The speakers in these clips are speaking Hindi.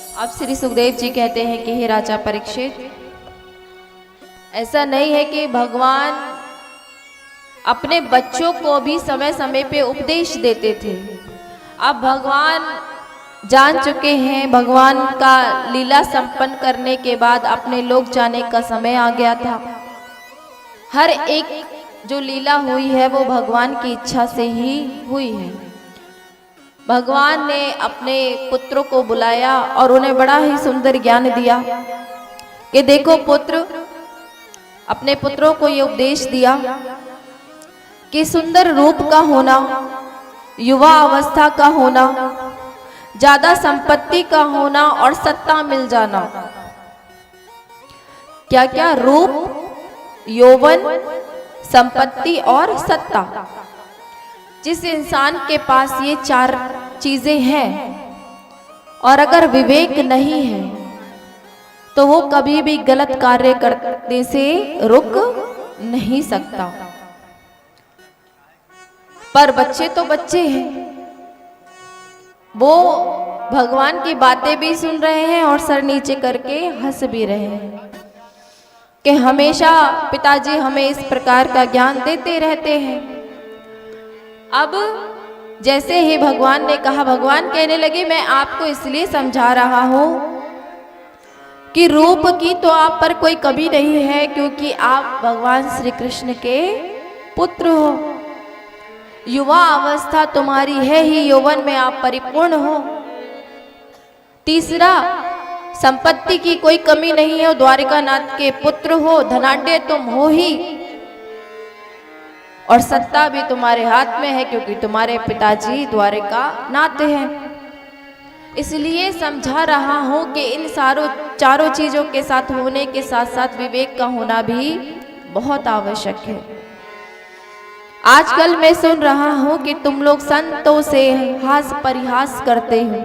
अब श्री सुखदेव जी कहते हैं कि हे राजा परीक्षित, ऐसा नहीं है कि भगवान अपने बच्चों को भी समय समय पे उपदेश देते थे। अब भगवान जान चुके हैं, भगवान का लीला संपन्न करने के बाद अपने लोक जाने का समय आ गया था। हर एक जो लीला हुई है वो भगवान की इच्छा से ही हुई है। भगवान ने अपने पुत्रों को बुलाया और उन्हें बड़ा ही सुंदर ज्ञान दिया कि देखो पुत्र, अपने पुत्रों को ये उपदेश दिया कि सुंदर रूप का होना, युवा अवस्था का होना, ज्यादा संपत्ति का होना और सत्ता मिल जाना, क्या क्या रूप, यौवन, संपत्ति और सत्ता, जिस इंसान के पास ये चार चीजें हैं और अगर विवेक नहीं है तो वो कभी भी गलत कार्य करने से रुक नहीं सकता। पर बच्चे तो बच्चे हैं, वो भगवान की बातें भी सुन रहे हैं और सर नीचे करके हंस भी रहे हैं कि हमेशा पिताजी हमें इस प्रकार का ज्ञान देते रहते हैं। अब जैसे ही भगवान ने कहा, भगवान कहने लगे मैं आपको इसलिए समझा रहा हूं कि रूप की तो आप पर कोई कमी नहीं है, क्योंकि आप भगवान श्री कृष्ण के पुत्र हो। युवा अवस्था तुम्हारी है ही, यौवन में आप परिपूर्ण हो। तीसरा, संपत्ति की कोई कमी नहीं है, द्वारिकानाथ के पुत्र हो, धनाढ्य तुम हो ही, और सत्ता भी तुम्हारे हाथ में है क्योंकि तुम्हारे पिताजी द्वारिका नाथ हैं। इसलिए समझा रहा हूं कि इन चारों चीजों के साथ होने के साथ साथ विवेक का होना भी बहुत आवश्यक है। आजकल मैं सुन रहा हूं कि तुम लोग संतों से हास परिहास करते हो।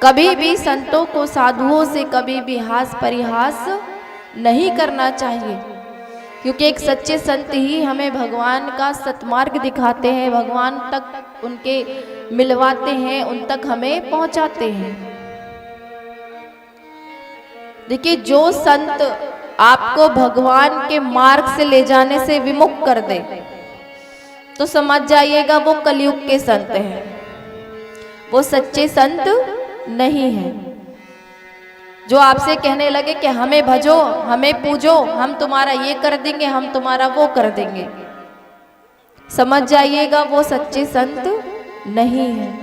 कभी भी संतों को, साधुओं से कभी भी हास परिहास नहीं करना चाहिए, क्योंकि एक सच्चे संत ही हमें भगवान का सतमार्ग दिखाते हैं, भगवान तक उनके मिलवाते हैं, उन तक हमें पहुंचाते हैं। देखिए, जो संत आपको भगवान के मार्ग से ले जाने से विमुख कर दे तो समझ जाइएगा वो कलयुग के संत हैं, वो सच्चे संत नहीं है। जो आपसे कहने लगे कि हमें भजो, हमें पूजो, हम तुम्हारा ये कर देंगे, हम तुम्हारा वो कर देंगे, समझ जाइएगा वो सच्चे संत नहीं है।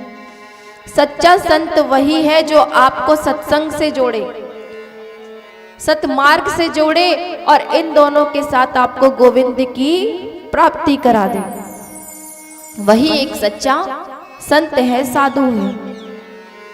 सच्चा संत वही है जो आपको सत्संग से जोड़े, सतमार्ग से जोड़े और इन दोनों के साथ आपको गोविंद की प्राप्ति करा दे। वही एक सच्चा संत है, साधु है।